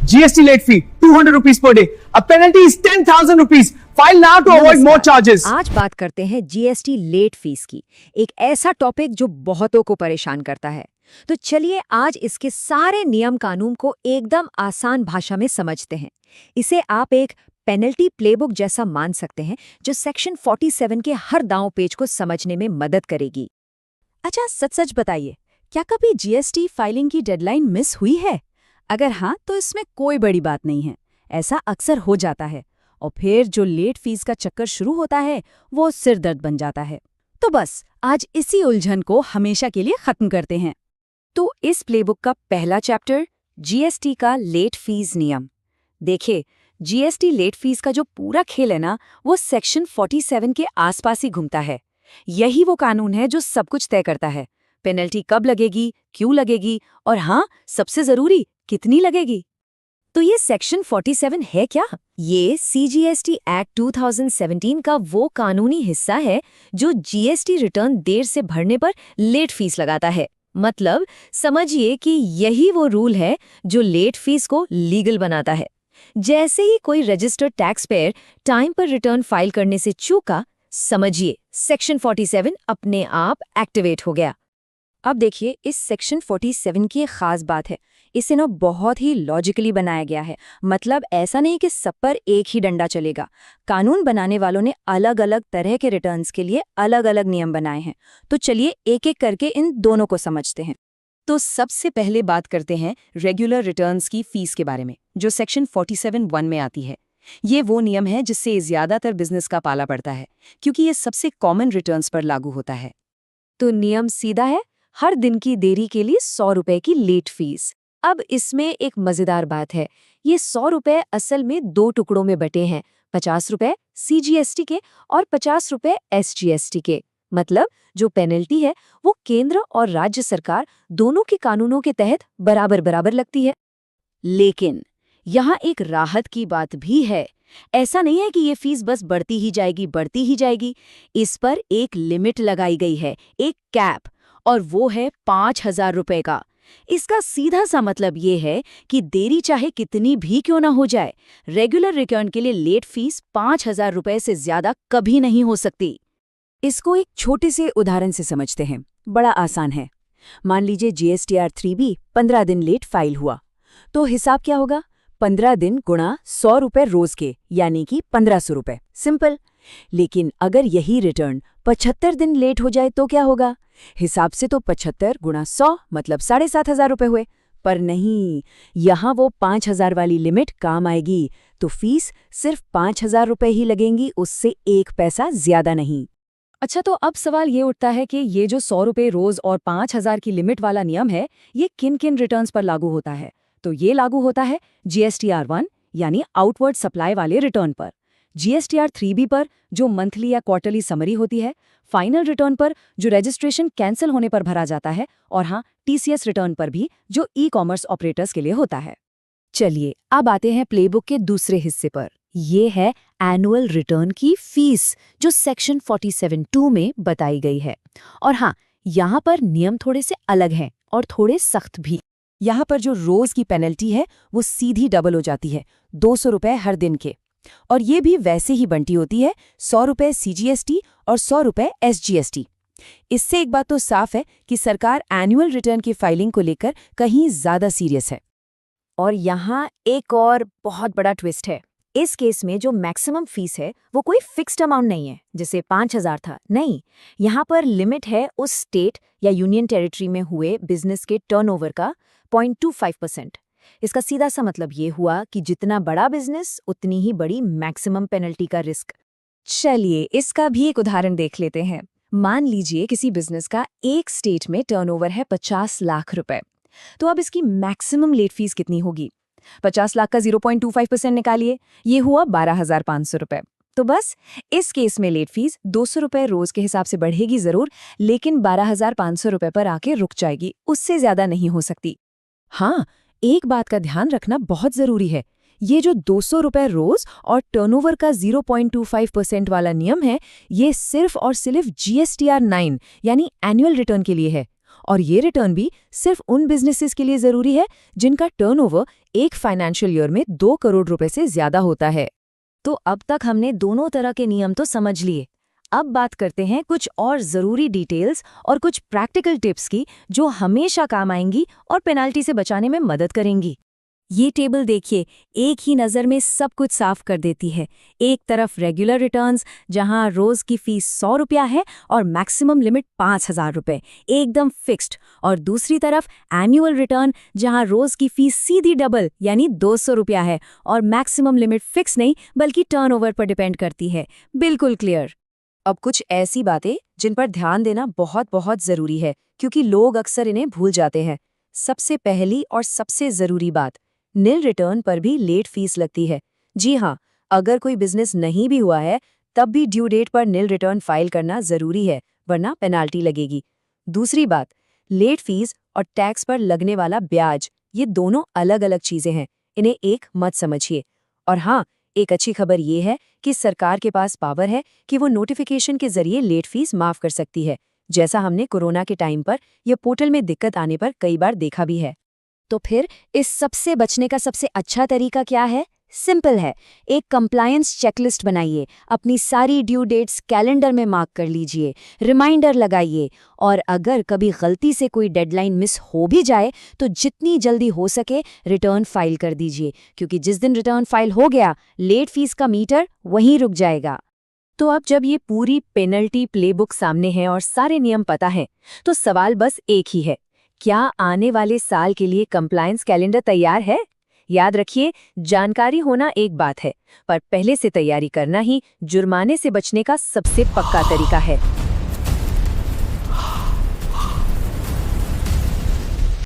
GST late fee 200 rupees per day. A penalty is 10,000 rupees. File now to avoid more charges. आज बात करते हैं GST late fees की, एक ऐसा टॉपिक जो बहुतों को परेशान करता है। तो चलिए आज इसके सारे नियम कानून को एकदम आसान भाषा में समझते हैं। इसे आप एक पेनल्टी प्लेबुक जैसा मान सकते हैं जो सेक्शन 47 के हर दांव पेज को समझने में मदद करेगी। अच्छा, सच बताइए, क्या कभी जीएसटी फाइलिंग की डेडलाइन मिस हुई है? अगर हाँ, तो इसमें कोई बड़ी बात नहीं है। ऐसा अक्सर हो जाता है और फिर जो लेट फीस का चक्कर शुरू होता है वो सिरदर्द बन जाता है। तो बस आज इसी उलझन को हमेशा के लिए खत्म करते हैं। तो इस प्लेबुक का पहला चैप्टर जीएसटी का लेट फीस नियम। देखिए, जीएसटी लेट फीस का जो पूरा खेल है ना, वो सेक्शन 47 के आसपास ही घूमता है। यही वो कानून है जो सब कुछ तय करता है। पेनल्टी कब लगेगी, क्यों लगेगी और हाँ, सबसे जरूरी, कितनी लगेगी। तो ये सेक्शन 47 है क्या? ये सीजीएसटी एक्ट 2017 का वो कानूनी हिस्सा है जो जीएसटी रिटर्न देर से भरने पर लेट फीस लगाता है। मतलब समझिए कि यही वो रूल है जो लेट फीस को लीगल बनाता है। जैसे ही कोई रजिस्टर्ड टैक्स पेयर टाइम पर रिटर्न फाइल करने से चूका, समझिए सेक्शन 47 अपने आप एक्टिवेट हो गया। अब देखिए, इस सेक्शन 47 की एक खास बात है, इसे ना बहुत ही लॉजिकली बनाया गया है। मतलब ऐसा नहीं कि सब पर एक ही डंडा चलेगा। कानून बनाने वालों ने अलग अलग तरह के रिटर्न्स के लिए अलग अलग नियम बनाए हैं। तो चलिए एक एक करके इन दोनों को समझते हैं। तो सबसे पहले बात करते हैं रेगुलर रिटर्न्स की फीस के बारे में, जो सेक्शन 47(1) में आती है। ये वो नियम है जिससे ज्यादातर बिजनेस का पाला पड़ता है, क्योंकि ये सबसे कॉमन रिटर्न्स पर लागू होता है। तो नियम सीधा है, हर दिन की देरी के लिए 100 रुपए की लेट फीस। अब इसमें एक मजेदार बात है, ये 100 रुपए असल में 2 टुकड़ों में बटे हैं, 50 रुपए सीजीएसटी के और 50 रुपए एसजीएसटी के। मतलब जो पेनल्टी है वो केंद्र और राज्य सरकार दोनों के कानूनों के तहत बराबर बराबर लगती है। लेकिन यहाँ एक राहत की बात भी है। ऐसा नहीं है कि ये फीस बस बढ़ती ही जाएगी। इस पर एक लिमिट लगाई गई है, एक कैप, और वो है 5,000 रुपए का। इसका सीधा सा मतलब ये है कि देरी चाहे कितनी भी क्यों ना हो जाए, रेगुलर रिटर्न के लिए लेट फीस 5,000 रुपए से ज्यादा कभी नहीं हो सकती। इसको एक छोटे से उदाहरण से समझते हैं, बड़ा आसान है। मान लीजिए जीएसटीआर 3B 15 दिन लेट फाइल हुआ, तो हिसाब क्या होगा? 15 दिन गुणा 100 रुपए रोज के, यानी कि 1500 रुपए। सिंपल। लेकिन अगर यही रिटर्न 75 दिन लेट हो जाए तो क्या होगा? हिसाब से तो 75 गुणा 100 मतलब 7,500 रुपए हुए, पर नहीं, यहाँ वो 5,000 वाली लिमिट काम आएगी। तो फीस सिर्फ 5,000 रुपए ही लगेंगी, उससे 1 पैसा ज्यादा नहीं। अच्छा, तो अब सवाल ये उठता है कि ये जो 100 रुपए रोज और 5,000 की लिमिट वाला नियम है, ये किन किन रिटर्न्स पर लागू होता है? तो ये लागू होता है जीएसटीआर 1 यानी आउटवर्ड सप्लाई वाले रिटर्न पर, जीएसटीआर 3B पर जो मंथली या क्वार्टरली समरी होती है, फाइनल रिटर्न पर जो रजिस्ट्रेशन कैंसिल होने पर भरा जाता है, और हाँ, टीसीएस रिटर्न पर भी जो ई कॉमर्स ऑपरेटर्स के लिए होता है। चलिए अब आते हैं प्लेबुक के दूसरे हिस्से पर। ये है एनुअल रिटर्न की फीस, जो सेक्शन 47(2) में बताई गई है। और हाँ, यहाँ पर नियम थोड़े से अलग हैं और थोड़े सख्त भी। यहाँ पर जो रोज की पेनल्टी है वो सीधी डबल हो जाती है, 200 रुपए हर दिन के। और ये भी वैसे ही बंटी होती है, 100 रुपए सीजीएसटी और 100 रुपए एसजीएसटी। इससे एक बात तो साफ है कि सरकार एनुअल रिटर्न की फाइलिंग को लेकर कहीं ज्यादा सीरियस है। और यहाँ एक और बहुत बड़ा ट्विस्ट है। इस केस में जो मैक्सिमम फीस है वो कोई फिक्स्ड अमाउंट नहीं है, जैसे 5,000 था। नहीं, यहाँ पर लिमिट है उस स्टेट या यूनियन टेरिटरी में हुए बिजनेस के टर्नओवर का 0.25%। इसका सीधा सा मतलब ये हुआ कि जितना बड़ा बिजनेस उतनी ही बड़ी मैक्सिमम पेनल्टी का रिस्क। चलिए इसका भी एक उदाहरण देख लेते हैं। मान लीजिए किसी बिजनेस का एक स्टेट में टर्नओवर है 50 लाख रुपए, तो अब इसकी मैक्सिमम लेट फीस कितनी होगी? 50 लाख का 0.25% निकालिए, ये हुआ 12,500 रुपए। तो बस इस केस में लेट फीस 200 रुपए रोज के हिसाब से बढ़ेगी जरूर, लेकिन 12,500 रुपए पर आके रुक जाएगी, उससे ज्यादा नहीं हो सकती। हाँ, एक बात का ध्यान रखना बहुत जरूरी है, ये जो 200 रुपए रोज और टर्नओवर का 0.25% वाला नियम है, ये सिर्फ और सिर्फ जीएसटीआर 9 यानी एनुअल रिटर्न के लिए है। और ये रिटर्न भी सिर्फ उन बिजनेसेस के लिए जरूरी है जिनका टर्नओवर एक फाइनेंशियल ईयर में 2 करोड़ रुपए से ज्यादा होता है। तो अब तक हमने दोनों तरह के नियम तो समझ लिए। अब बात करते हैं कुछ और ज़रूरी डिटेल्स और कुछ प्रैक्टिकल टिप्स की जो हमेशा काम आएंगी और पेनाल्टी से बचाने में मदद करेंगी। ये टेबल देखिए, एक ही नज़र में सब कुछ साफ कर देती है। एक तरफ रेगुलर रिटर्न्स जहां रोज़ की फीस 100 रुपया है और मैक्सिमम लिमिट 5,000 रुपये, एकदम फिक्स्ड। और दूसरी तरफ एनुअल रिटर्न जहां रोज़ की फीस सीधी डबल यानी 200 रुपया है और मैक्सिमम लिमिट फिक्स नहीं बल्कि टर्नओवर पर डिपेंड करती है। बिल्कुल क्लियर। अब कुछ ऐसी बातें जिन पर ध्यान देना बहुत बहुत ज़रूरी है क्योंकि लोग अक्सर इन्हें भूल जाते हैं। सबसे पहली और सबसे ज़रूरी बात, निल रिटर्न पर भी लेट फीस लगती है। जी हाँ, अगर कोई बिजनेस नहीं भी हुआ है तब भी ड्यू डेट पर निल रिटर्न फाइल करना ज़रूरी है, वरना पेनाल्टी लगेगी। दूसरी बात, लेट फीस और टैक्स पर लगने वाला ब्याज, ये दोनों अलग अलग चीज़ें हैं, इन्हें एक मत समझिए। और हाँ, एक अच्छी खबर ये है कि सरकार के पास पावर है कि वो नोटिफिकेशन के जरिए लेट फीस माफ कर सकती है, जैसा हमने कोरोना के टाइम पर या पोर्टल में दिक्कत आने पर कई बार देखा भी है। तो फिर इस सबसे बचने का सबसे अच्छा तरीका क्या है? सिंपल है, एक कंप्लायंस चेकलिस्ट बनाइए, अपनी सारी ड्यू डेट्स कैलेंडर में मार्क कर लीजिए, रिमाइंडर लगाइए, और अगर कभी गलती से कोई डेडलाइन मिस हो भी जाए तो जितनी जल्दी हो सके रिटर्न फाइल कर दीजिए, क्योंकि जिस दिन रिटर्न फाइल हो गया लेट फीस का मीटर वहीं रुक जाएगा। तो अब जब ये पूरी पेनल्टी प्लेबुक सामने है और सारे नियम पता है, तो सवाल बस एक ही है, क्या आने वाले साल के लिए कंप्लायंस कैलेंडर तैयार है? याद रखिए, जानकारी होना एक बात है, पर पहले से तैयारी करना ही जुर्माने से बचने का सबसे पक्का तरीका है।